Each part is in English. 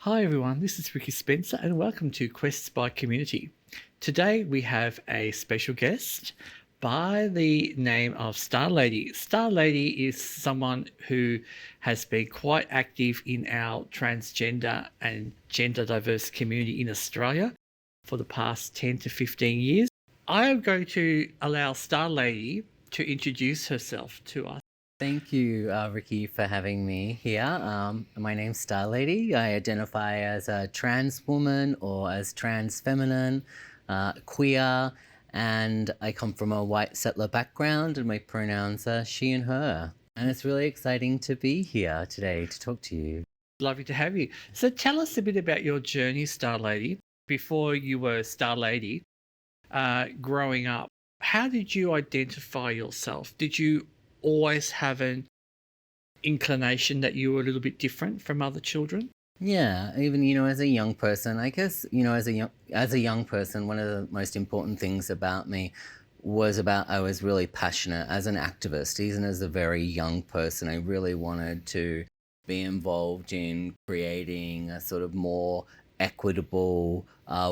Hi everyone, this is Ricki Spencer and welcome to Quests by Community. Today we have a special guest by the name of Starlady. Starlady is someone who has been quite active in our transgender and gender diverse community in Australia for the past 10 to 15 years. I am going to allow Starlady to introduce herself to us. Thank you, Ricki, for having me here. My name's Starlady. I identify as a trans woman or as transfeminine, queer, and I come from a white settler background, and my pronouns are she and her. And it's really exciting to be here today to talk to you. Lovely to have you. So tell us a bit about your journey, Starlady. Before you were Starlady, growing up, how did you identify yourself? Did you always have an inclination that you were a little bit different from other children? Yeah, even as a young person, I guess as a young person, one of the most important things about me was about I was really passionate as an activist. Even as a very young person, I really wanted to be involved in creating a sort of more equitable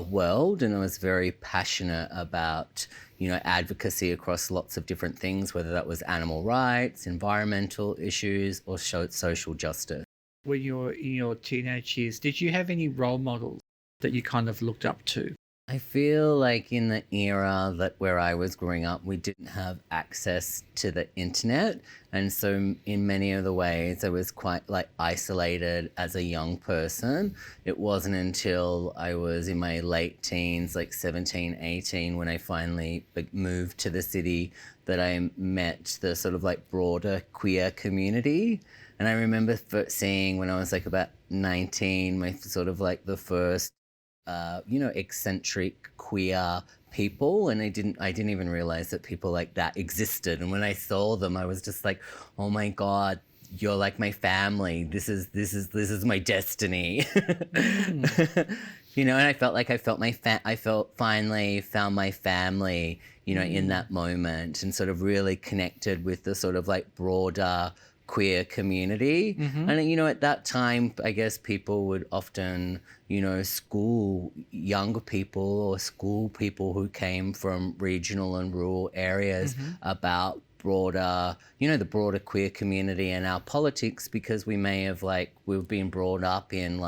world, and I was very passionate about advocacy across lots of different things, whether that was animal rights, environmental issues, or social justice. When you were in your teenage years, did you have any role models that you kind of looked up to? I feel like in the era where I was growing up, we didn't have access to the internet. And so in many of the ways, I was quite isolated as a young person. It wasn't until I was in my late teens, like 17, 18, when I finally moved to the city that I met the sort of broader queer community. And I remember seeing when I was about 19, my sort of the first eccentric queer people, and I didn't even realize that people like that existed. And when I saw them, I was just like, oh my God, you're like my family. This is my destiny. And I felt like I finally found my family, in that moment, and sort of really connected with the sort of broader queer community. And at that time, I guess people would often school younger people or school people who came from regional and rural areas about the broader queer community and our politics, because we may have we've been brought up in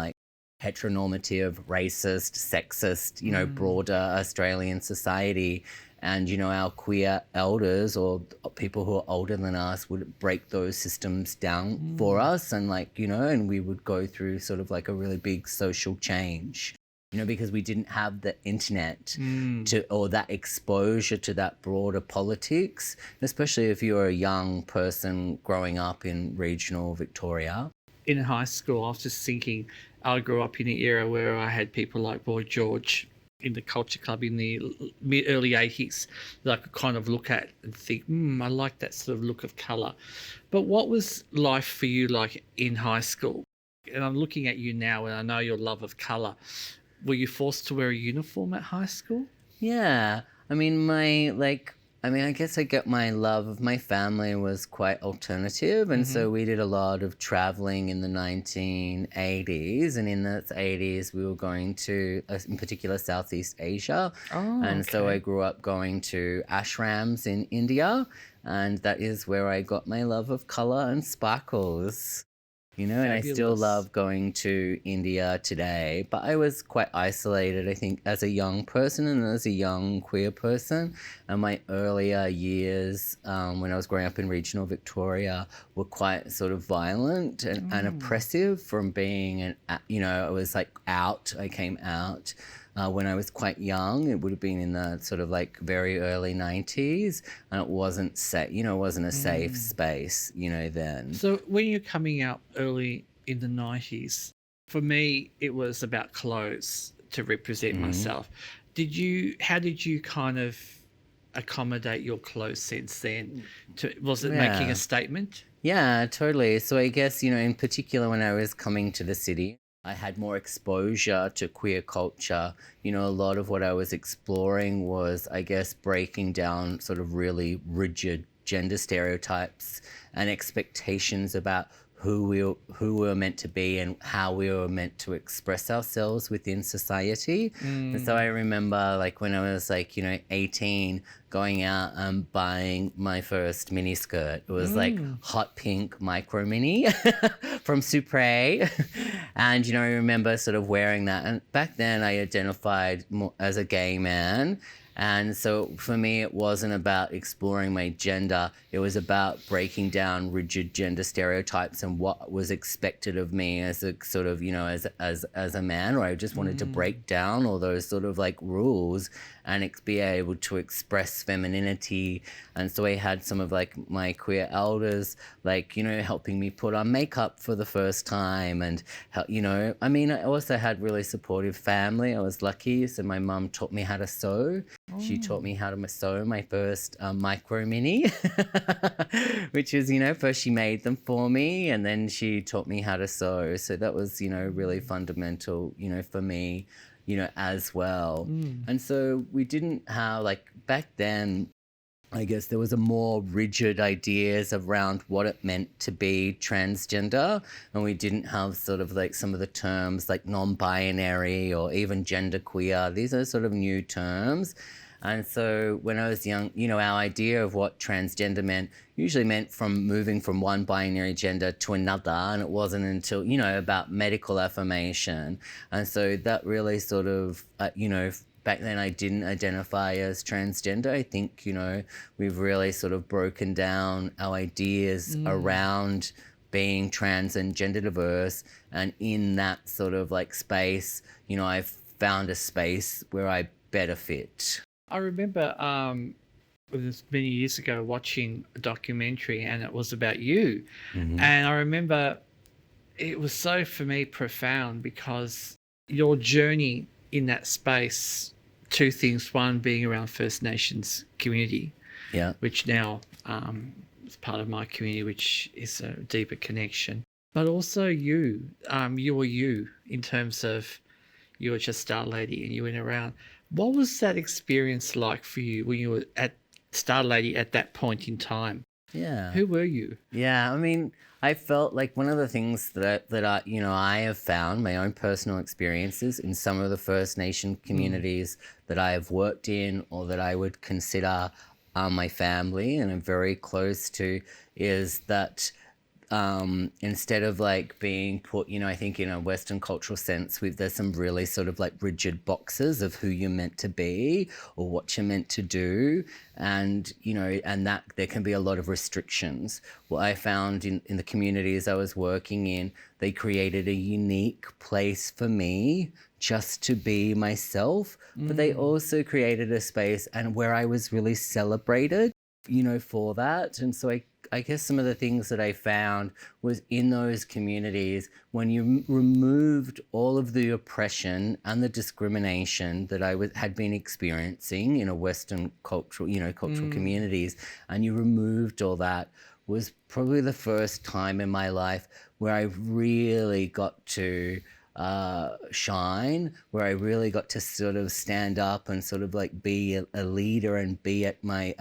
heteronormative, racist, sexist, broader Australian society. And, our queer elders or people who are older than us would break those systems down for us. And and we would go through sort of a really big social change, because we didn't have the internet or that exposure to that broader politics, especially if you're a young person growing up in regional Victoria. In high school, I was just thinking, I grew up in an era where I had people like Boy George in the Culture Club in the early 80s that I could kind of look at and think, I like that sort of look of colour. But what was life for you like in high school? And I'm looking at you now and I know your love of colour. Were you forced to wear a uniform at high school? Yeah. I guess my love of my family was quite alternative. And so we did a lot of traveling in the 1980s. And in the 80s, we were going to, in particular, Southeast Asia. So I grew up going to ashrams in India. And that is where I got my love of color and sparkles. And I still love going to India today. But I was quite isolated, I think, as a young person and as a young queer person. And my earlier years, when I was growing up in regional Victoria, were quite sort of violent and oppressive from being I was out. I came out when I was quite young. It would have been in the sort of very early 90s, and it wasn't wasn't a safe space, then. So when you're coming out early in the 90s, for me, it was about clothes to represent myself. How did you kind of accommodate your clothes sense then? Was it making a statement? Yeah, totally. So I guess, in particular, when I was coming to the city, I had more exposure to queer culture. A lot of what I was exploring was, I guess, breaking down sort of really rigid gender stereotypes and expectations about who we were meant to be and how we were meant to express ourselves within society. And so I remember like when I was like, 18, going out and buying my first mini skirt. It was like hot pink micro mini from Supre. And, I remember sort of wearing that. And back then I identified more as a gay man. And so for me, it wasn't about exploring my gender. It was about breaking down rigid gender stereotypes and what was expected of me as a sort of, as a man. Or I just wanted to break down all those sort of like rules and be able to express femininity. And so I had some of like my queer elders, like, helping me put on makeup for the first time. And, I also had really supportive family. I was lucky. So my mum taught me how to sew. She taught me how to sew my first micro mini, which was, first she made them for me and then she taught me how to sew. So that was, really fundamental, for me, as well. And so we didn't have, like, back then, I guess there was a more rigid ideas around what it meant to be transgender, and we didn't have sort of like some of the terms like non-binary or even genderqueer. These are sort of new terms. And so when I was young, our idea of what transgender meant usually meant from moving from one binary gender to another. And it wasn't until, about medical affirmation. And so that really sort of, back then I didn't identify as transgender. I think, we've really sort of broken down our ideas around being trans and gender diverse. And in that sort of like space, I've found a space where I better fit. I remember it was many years ago watching a documentary and it was about you. And I remember it was so, for me, profound because your journey in that space, two things. One, being around First Nations community, which now is part of my community, which is a deeper connection. But also you were you in terms of you were just Starlady and you went around. What was that experience like for you when you were at Starlady at that point in time? Yeah. Who were you? Yeah, I felt like one of the things that I have found, my own personal experiences in some of the First Nation communities that I have worked in or that I would consider my family and I'm very close to, is that instead of like being put, I think in a Western cultural sense, there's some really sort of like rigid boxes of who you're meant to be or what you're meant to do. And, and that there can be a lot of restrictions. What I found in the communities I was working in, they created a unique place for me just to be myself, but they also created a space and where I was really celebrated, for that. And so I guess some of the things that I found was in those communities, when you removed all of the oppression and the discrimination that I had been experiencing in a Western cultural communities, and you removed all that, was probably the first time in my life where I really got to shine, where I really got to sort of stand up and sort of like be a leader and be at my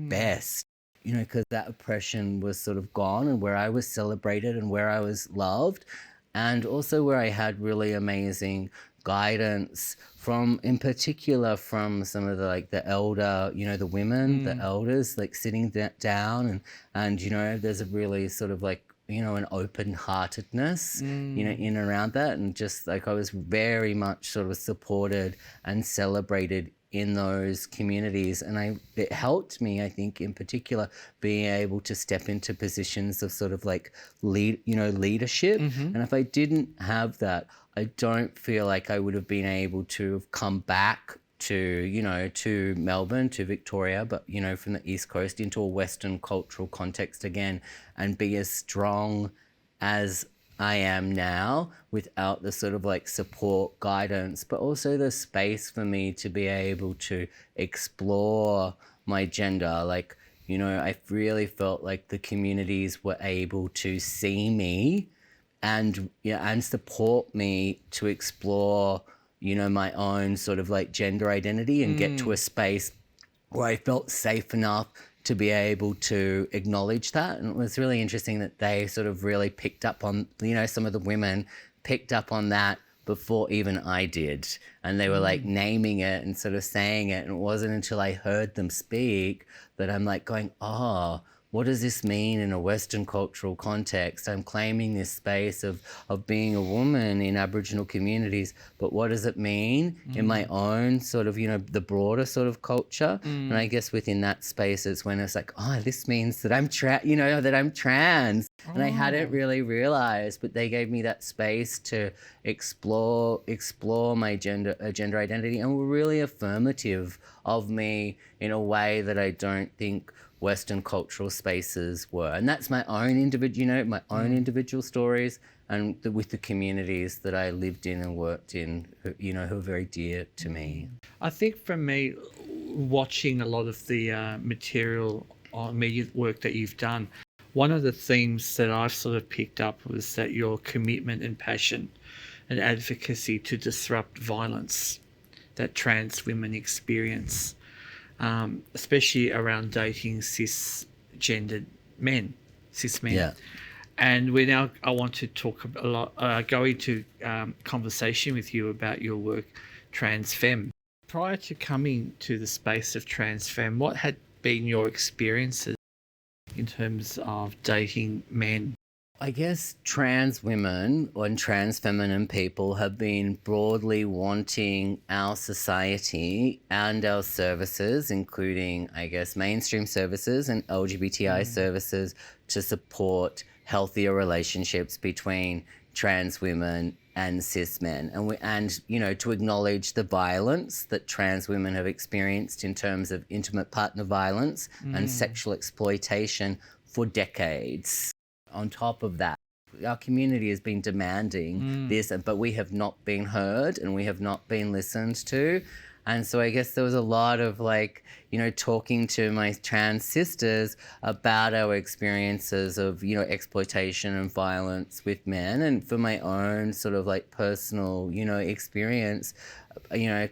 best. Because that oppression was sort of gone and where I was celebrated and where I was loved, and also where I had really amazing guidance from, in particular, from some of the the elder, the women, the elders, like sitting down and there's a really sort of like, an open-heartedness, in and around that. And just like I was very much sort of supported and celebrated in those communities. And it helped me, I think, in particular, being able to step into positions of sort of like leadership. And if I didn't have that, I don't feel like I would have been able to have come back to Melbourne, to Victoria, but, from the East Coast into a Western cultural context again and be as strong as I am now without the sort of like support, guidance, but also the space for me to be able to explore my gender. Like, I really felt like the communities were able to see me and support me to explore my own sort of like gender identity and get to a space where I felt safe enough to be able to acknowledge that. And it was really interesting that they sort of really picked up on, you know, some of the women picked up on that before even I did. And they were like naming it and sort of saying it. And it wasn't until I heard them speak that I'm like going, oh, what does this mean in a Western cultural context? I'm claiming this space of being a woman in Aboriginal communities, but what does it mean in my own sort of, you know, the broader sort of culture? And I guess within that space, it's when it's like, oh, this means that I'm that I'm trans. And I hadn't really realized, but they gave me that space to explore my gender identity, and were really affirmative of me in a way that I don't think Western cultural spaces were. And that's my own individual stories, and with the communities that I lived in and worked in, who are very dear to me. I think for me, watching a lot of the material or media work that you've done, one of the themes that I've sort of picked up was that your commitment and passion and advocacy to disrupt violence that trans women experience, especially around dating cis-gendered men, cis-men. Yeah. And I want to talk a lot, go into conversation with you about your work, Transfemme. Prior to coming to the space of Transfemme, what had been your experiences in terms of dating men? I guess trans women and trans feminine people have been broadly wanting our society and our services, including, I guess, mainstream services and LGBTI services, to support healthier relationships between trans women and cis men, and to acknowledge the violence that trans women have experienced in terms of intimate partner violence and sexual exploitation for decades. On top of that, our community has been demanding this, but we have not been heard and we have not been listened to. And so I guess there was a lot of talking to my trans sisters about our experiences of, exploitation and violence with men. And for my own sort of personal, experience,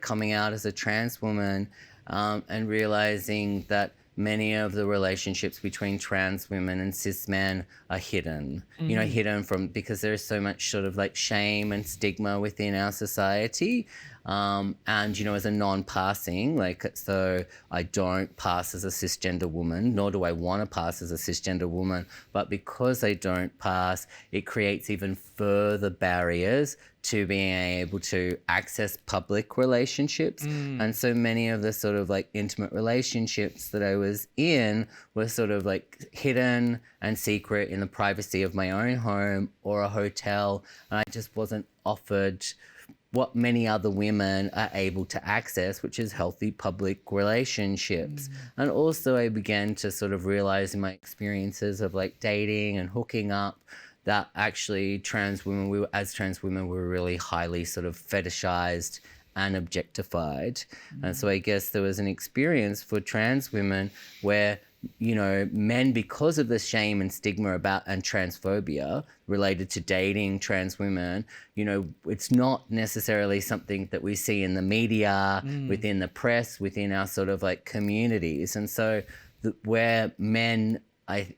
coming out as a trans woman, and realizing that many of the relationships between trans women and cis men are hidden, hidden because there's so much sort of shame and stigma within our society. And, as a non-passing, so I don't pass as a cisgender woman, nor do I want to pass as a cisgender woman, but because I don't pass, it creates even further barriers to being able to access public relationships. And so many of the sort of intimate relationships that I was in were sort of hidden and secret in the privacy of my own home or a hotel. And I just wasn't offered what many other women are able to access, which is healthy public relationships. And also I began to sort of realize in my experiences of dating and hooking up that actually trans women were really highly sort of fetishized and objectified. And so I guess there was an experience for trans women where men, because of the shame and stigma about and transphobia related to dating trans women, it's not necessarily something that we see in the media, within the press, within our sort of communities. And so where men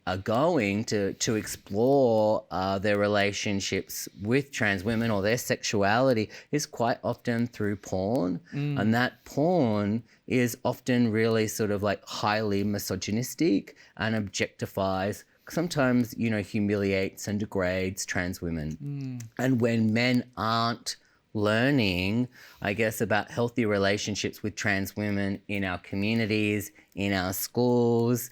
are going to explore their relationships with trans women or their sexuality is quite often through porn. And that porn is often really sort of highly misogynistic and objectifies, sometimes, humiliates and degrades trans women. And when men aren't learning, I guess, about healthy relationships with trans women in our communities, in our schools,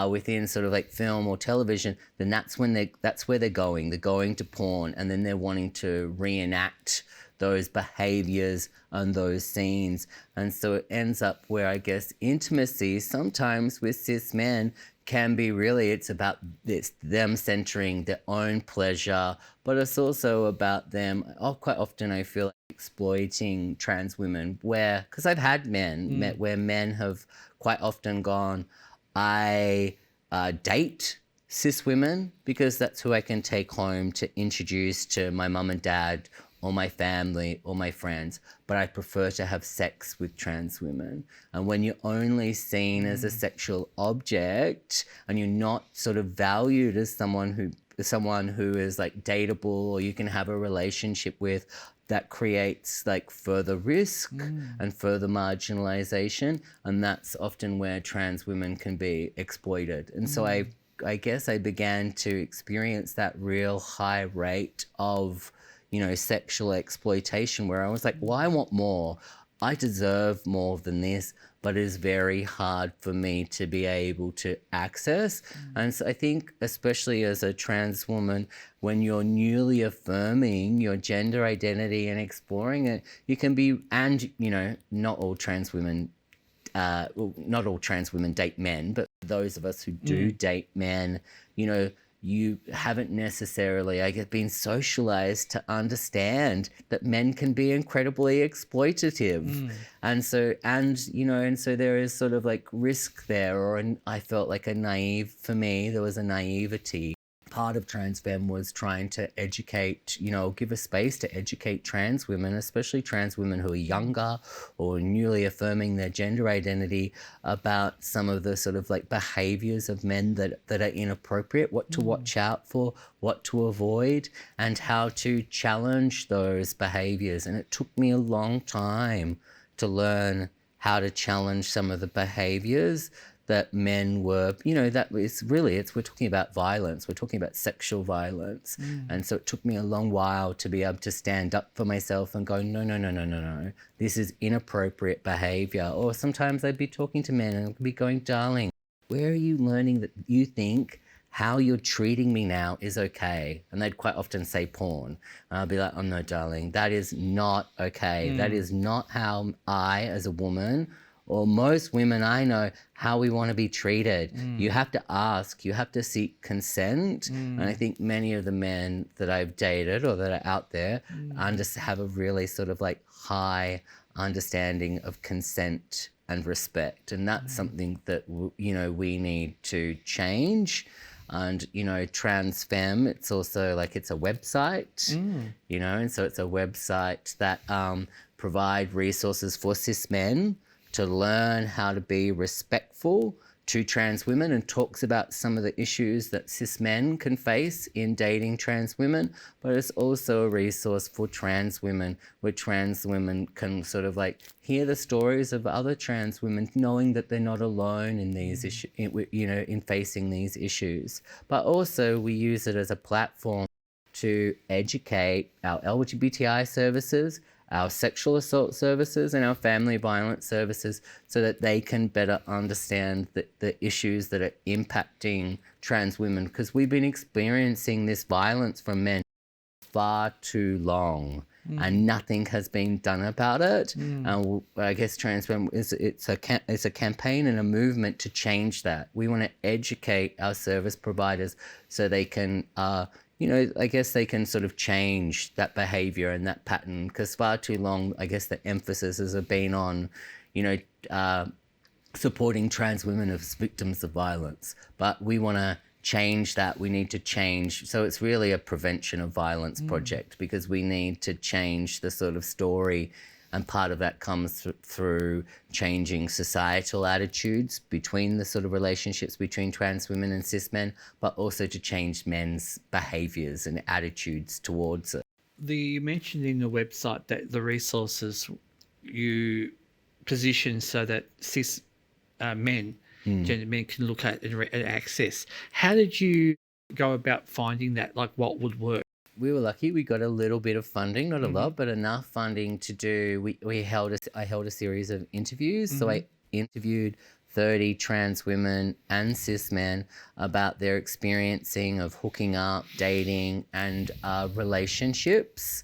within sort of film or television, then that's where they're going. They're going to porn, and then they're wanting to reenact those behaviors and those scenes. And so it ends up where I guess intimacy sometimes with cis men can be it's them centering their own pleasure, but it's also about them, quite often I feel exploiting trans women, because I've had where men have quite often gone, I date cis women because that's who I can take home to introduce to my mum and dad or my family or my friends, but I prefer to have sex with trans women. And when you're only seen as a sexual object and you're not sort of valued as someone who is like dateable or you can have a relationship with, that creates like further risk and further marginalization, and that's often where trans women can be exploited. And so I guess I began to experience that real high rate of, you know, sexual exploitation, where I was like, well, I want more. I deserve more than this, but it is very hard for me to be able to access. And so I think, especially as a trans woman, when you're newly affirming your gender identity and exploring it, you can be, and, you know, not all trans women not all trans women date men, but those of us who do date men, you know, you haven't necessarily, I guess, been socialized to understand that men can be incredibly exploitative. And so, you know, and so there is sort of like risk there, or I felt like for me, there was a naivety. Part of Transfemme was trying to educate, you know, give a space to educate trans women, especially trans women who are younger or newly affirming their gender identity, about some of the sort of like behaviors of men that are inappropriate, what to watch out for, what to avoid, and how to challenge those behaviors. And it took me a long time to learn how to challenge some of the behaviors that men were, you know, we're talking about violence, we're talking about sexual violence. And so it took me a long while to be able to stand up for myself and go, no, this is inappropriate behavior. Or sometimes I'd be talking to men and I'd be going, darling, where are you learning that you think how you're treating me now is okay? And they'd quite often say porn. And I'd be like, oh no, darling, that is not okay. That is not how I, as a woman, or most women I know, how we want to be treated. You have to ask, you have to seek consent. And I think many of the men that I've dated or that are out there have a really sort of like high understanding of consent and respect. And that's something that, you know, we need to change. And, you know, Transfemme, it's also like, it's a website, you know, and so it's a website that provide resources for cis-men to learn how to be respectful to trans women, and talks about some of the issues that cis men can face in dating trans women. But it's also a resource for trans women, where trans women can sort of like hear the stories of other trans women, knowing that they're not alone in these issues, you know, in facing these issues. But also we use it as a platform to educate our LGBTI services, our sexual assault services, and our family violence services, so that they can better understand the issues that are impacting trans women. Because we've been experiencing this violence from men far too long, and nothing has been done about it. And I guess Transfemme it's a campaign and a movement to change that. We want to educate our service providers so they can you know, I guess they can sort of change that behavior and that pattern, because far too long, I guess the emphasis has been on, you know, supporting trans women as victims of violence. But we want to change that. We need to change. So it's really a prevention of violence project, because we need to change the sort of story. And part of that comes through changing societal attitudes between the sort of relationships between trans women and cis men, but also to change men's behaviours and attitudes towards it. You mentioned in the website that the resources you position so that cis men, gender men, can look at and access. How did you go about finding that? Like, what would work? We were lucky. We got a little bit of funding, not a lot, but enough funding to do. I held a series of interviews. So I interviewed 30 trans women and cis men about their experiencing of hooking up, dating, and relationships.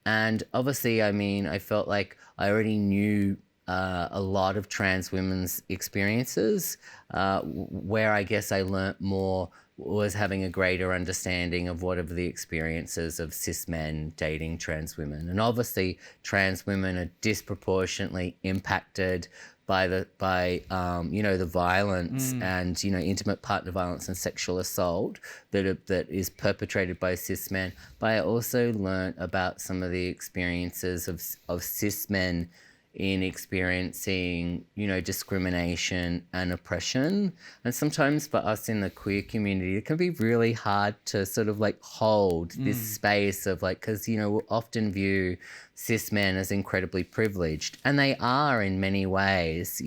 And obviously, I mean, I felt like I already knew a lot of trans women's experiences. Where I guess I learnt more was having a greater understanding of what are the experiences of cis men dating trans women. And obviously trans women are disproportionately impacted the violence and intimate partner violence and sexual assault that is perpetrated by cis men. But I also learnt about some of the experiences of cis men in experiencing, discrimination and oppression. And sometimes for us in the queer community, it can be really hard to sort of like hold this space of like, because, we'll often view cis men as incredibly privileged, and they are in many ways,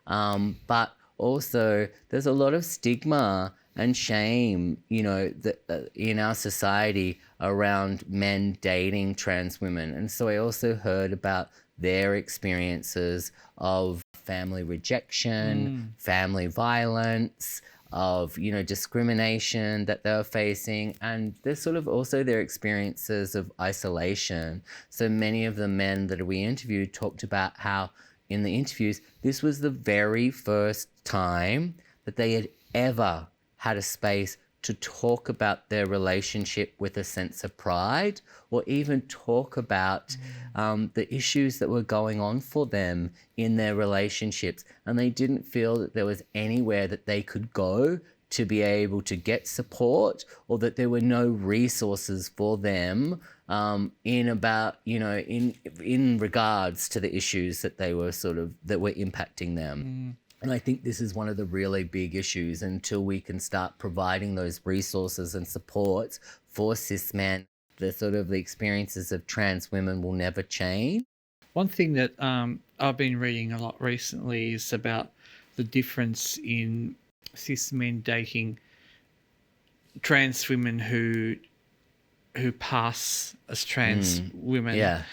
but also there's a lot of stigma and shame, in our society around men dating trans women. And so I also heard about their experiences of family rejection, family violence, of, discrimination that they were facing. And there's sort of also their experiences of isolation. So many of the men that we interviewed talked about how in the interviews, this was the very first time that they had ever had a space to talk about their relationship with a sense of pride, or even talk about the issues that were going on for them in their relationships. And they didn't feel that there was anywhere that they could go to be able to get support, or that there were no resources for them in regards to the issues that they were that were impacting them. And I think this is one of the really big issues. Until we can start providing those resources and supports for cis men, the experiences of trans women will never change. One thing that I've been reading a lot recently is about the difference in cis men dating trans women who pass as trans women,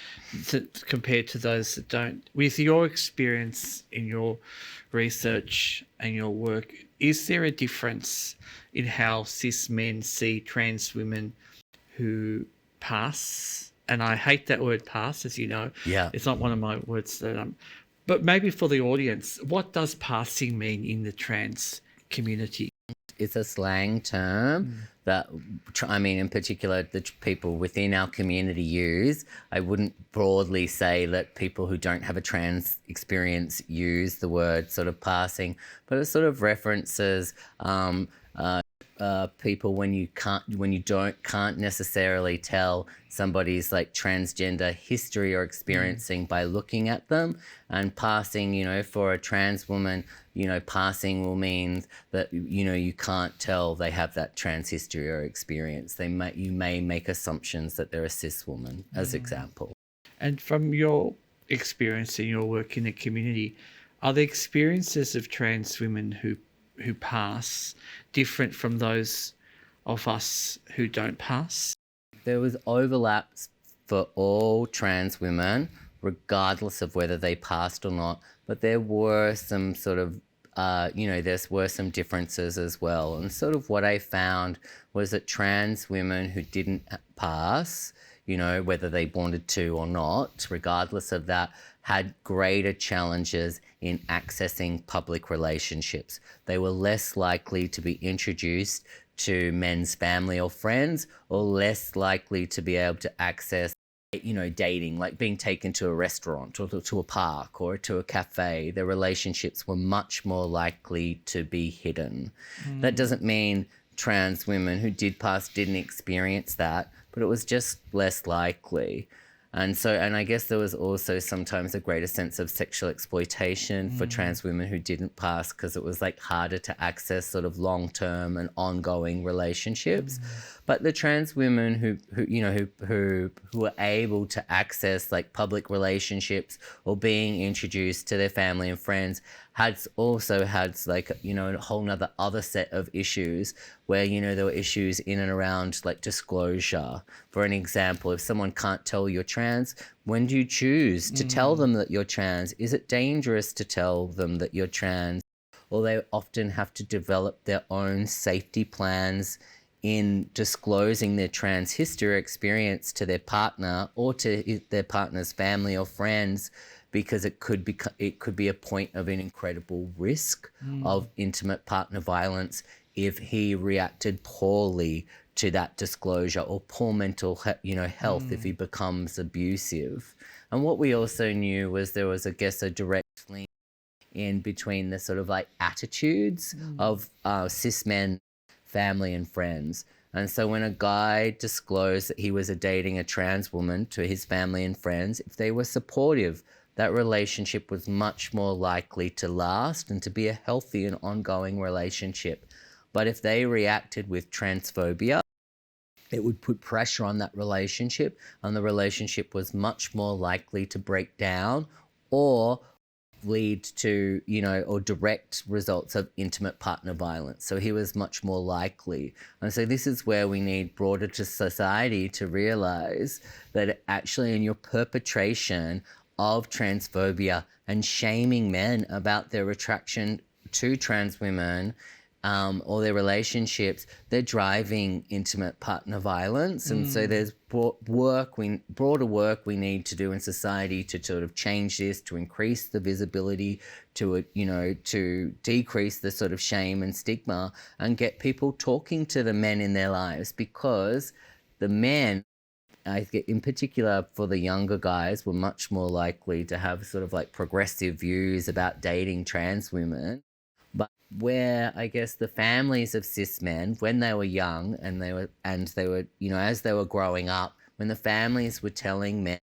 compared to those that don't. With your experience in your research and your work, is there a difference in how cis men see trans women who pass? And I hate that word pass, as you know. Yeah. It's not one of my words that but maybe for the audience, what does passing mean in the trans community? It's a slang term that, in particular, the people within our community use. I wouldn't broadly say that people who don't have a trans experience use the word sort of passing, but it sort of references people when you can't necessarily tell somebody's like transgender history or experiencing by looking at them. And passing, for a trans woman, passing will mean that you can't tell they have that trans history or experience. You may make assumptions that they're a cis woman, as example. And from your experience in your work in the community, are the experiences of trans women who pass different from those of us who don't pass? There was overlaps for all trans women, regardless of whether they passed or not, but there were some sort of there were some differences as well. And sort of what I found was that trans women who didn't pass, whether they wanted to or not, regardless of that, had greater challenges in accessing public relationships. They were less likely to be introduced to men's family or friends, or less likely to be able to access, dating, like being taken to a restaurant or to a park or to a cafe. Their relationships were much more likely to be hidden. That doesn't mean trans women who did pass didn't experience that, but it was just less likely. And I guess there was also sometimes a greater sense of sexual exploitation for trans women who didn't pass, because it was like harder to access sort of long-term and ongoing relationships. But the trans women who were able to access like public relationships or being introduced to their family and friends had also had like, a whole nother other set of issues where, there were issues in and around like disclosure. For an example, if someone can't tell you're trans, when do you choose to tell them that you're trans? Is it dangerous to tell them that you're trans? Or they often have to develop their own safety plans in disclosing their trans history or experience to their partner or to their partner's family or friends, because it could be a point of an incredible risk of intimate partner violence if he reacted poorly to that disclosure, or poor mental health if he becomes abusive. And what we also knew was there was, I guess, a direct link in between the sort of like attitudes of cis men, family and friends. And so when a guy disclosed that he was dating a trans woman to his family and friends, if they were supportive, that relationship was much more likely to last and to be a healthy and ongoing relationship. But if they reacted with transphobia, it would put pressure on that relationship, and the relationship was much more likely to break down or lead to, or direct results of intimate partner violence. So he was much more likely. And so this is where we need broader to society to realize that actually in your perpetration of transphobia and shaming men about their attraction to trans women, or their relationships, they're driving intimate partner violence. And so there's broader work we need to do in society to sort of change this, to increase the visibility, to decrease the sort of shame and stigma and get people talking to the men in their lives, because the men, I think in particular for the younger guys, were much more likely to have sort of like progressive views about dating trans women. But where I guess the families of cis men, when they were young and they were, as they were growing up, when the families were telling men,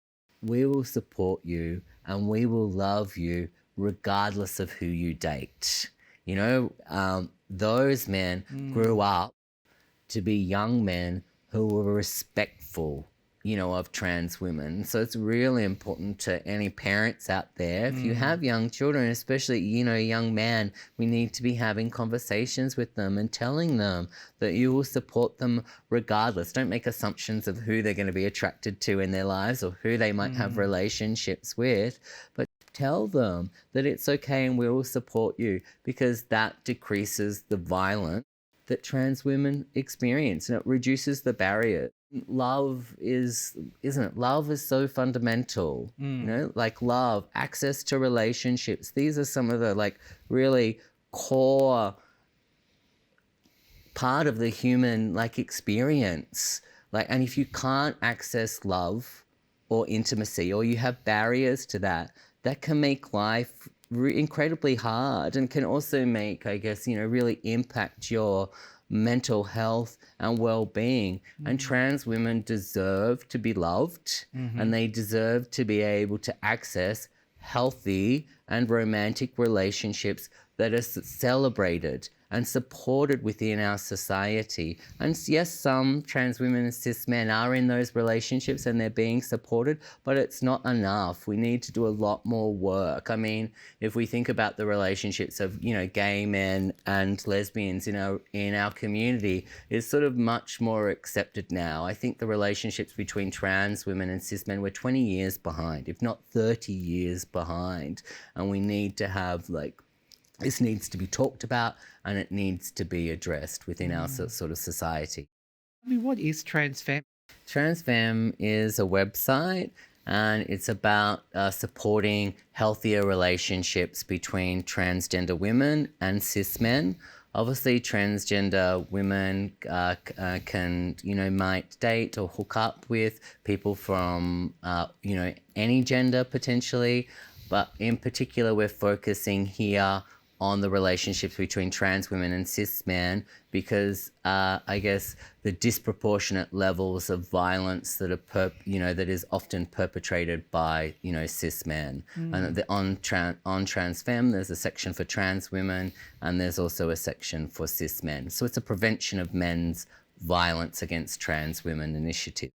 we will support you and we will love you regardless of who you date. Those men grew up to be young men who were respectful, of trans women. So it's really important to any parents out there, if you have young children, especially, young man, we need to be having conversations with them and telling them that you will support them regardless. Don't make assumptions of who they're going to be attracted to in their lives or who they might have relationships with, but tell them that it's okay and we will support you, because that decreases the violence that trans women experience and it reduces the barrier. Love is so fundamental, like love, access to relationships. These are some of the like really core part of the human like experience. And if you can't access love or intimacy, or you have barriers to that, that can make life incredibly hard and can also make, I guess, really impact your mental health and well-being. And trans women deserve to be loved, and they deserve to be able to access healthy and romantic relationships that are celebrated and supported within our society. And yes, some trans women and cis men are in those relationships and they're being supported, but it's not enough. We need to do a lot more work. I mean, if we think about the relationships of, gay men and lesbians in our community, is sort of much more accepted now. I think the relationships between trans women and cis men were 20 years behind, if not 30 years behind. And we need to have this needs to be talked about and it needs to be addressed within our sort of society. I mean, what is Transfemme? Transfemme is a website and it's about supporting healthier relationships between transgender women and cis men. Obviously, transgender women can, might date or hook up with people from, any gender potentially. But in particular, we're focusing here on the relationships between trans women and cis men, because I guess the disproportionate levels of violence that are that is often perpetrated by cis men. And on Transfemme there's a section for trans women and there's also a section for cis men. So it's a prevention of men's violence against trans women initiative.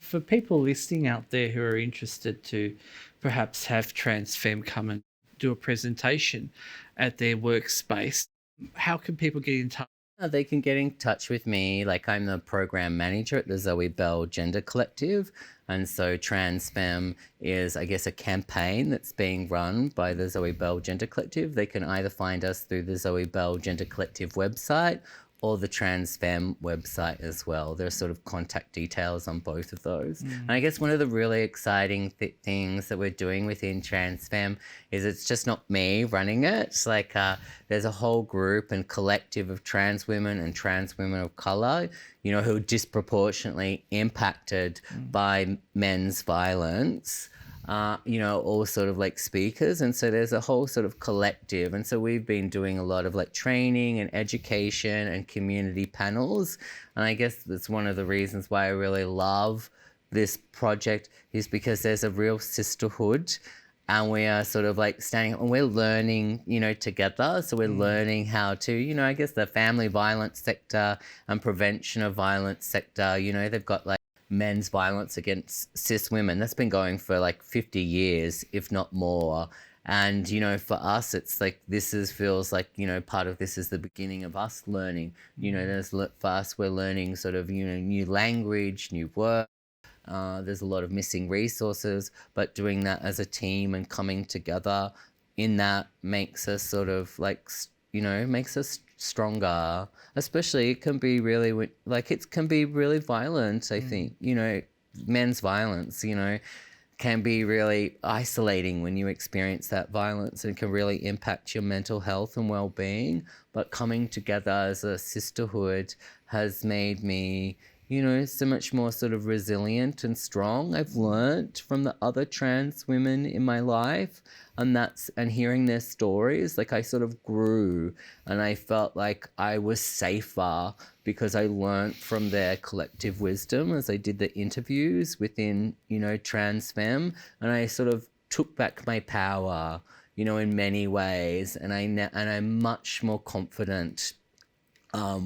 For people listening out there who are interested to perhaps have Transfemme come and do a presentation at their workspace, how can people get in touch? They can get in touch with me. I'm the program manager at the Zoe Belle Gender Collective. And so Transfemme is, I guess, a campaign that's being run by the Zoe Belle Gender Collective. They can either find us through the Zoe Belle Gender Collective website or the Transfemme website as well. There are sort of contact details on both of those. And I guess one of the really exciting things that we're doing within Transfemme is it's just not me running it. It's there's a whole group and collective of trans women and trans women of colour, who are disproportionately impacted by men's violence. all sort of like speakers. And so there's a whole sort of collective. And so we've been doing a lot of like training and education and community panels. And I guess that's one of the reasons why I really love this project, is because there's a real sisterhood, and we are sort of like standing and we're learning, together. So we're learning how to, I guess the family violence sector and prevention of violence sector, they've got like men's violence against cis women. That's been going for like 50 years, if not more. And, for us, it's like feels like, part of this is the beginning of us learning. For us, we're learning sort of, new language, new words. There's a lot of missing resources, but doing that as a team and coming together in that makes us sort of like, makes us stronger. Especially it can be really, it can be really violent, I think. Men's violence, can be really isolating when you experience that violence, and can really impact your mental health and well-being. But coming together as a sisterhood has made me, so much more sort of resilient and strong. I've learnt from the other trans women in my life, and hearing their stories, like I sort of grew, and I felt like I was safer because I learnt from their collective wisdom as I did the interviews within, Transfemme, and I sort of took back my power, in many ways, and I'm much more confident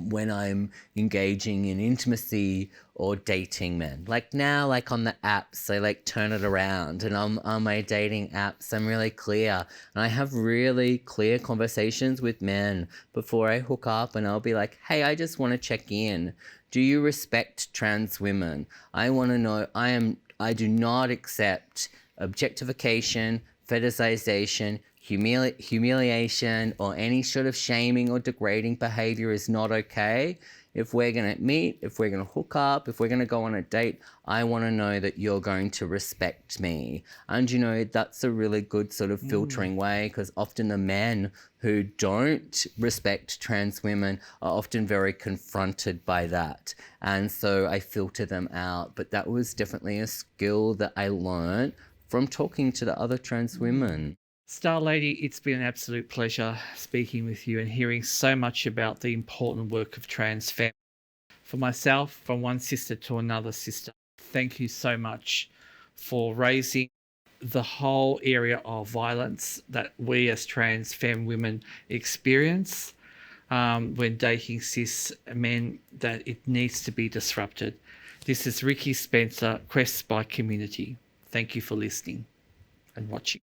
when I'm engaging in intimacy or dating men. Like now, like on the apps, I like turn it around, and on my dating apps, I'm really clear. And I have really clear conversations with men before I hook up, and I'll be like, hey, I just want to check in. Do you respect trans women? I want to know, I do not accept objectification, fetishization, humiliation, or any sort of shaming or degrading behavior is not okay. If we're going to meet, if we're going to hook up, if we're going to go on a date, I want to know that you're going to respect me. And, that's a really good sort of filtering way, because often the men who don't respect trans women are often very confronted by that. And so I filter them out. But that was definitely a skill that I learned from talking to the other trans women. Starlady, it's been an absolute pleasure speaking with you and hearing so much about the important work of Transfemme. For myself, from one sister to another sister, thank you so much for raising the whole area of violence that we as trans femme women experience when dating cis men, that it needs to be disrupted. This is Ricki Spencer, Quests by Community. Thank you for listening and watching.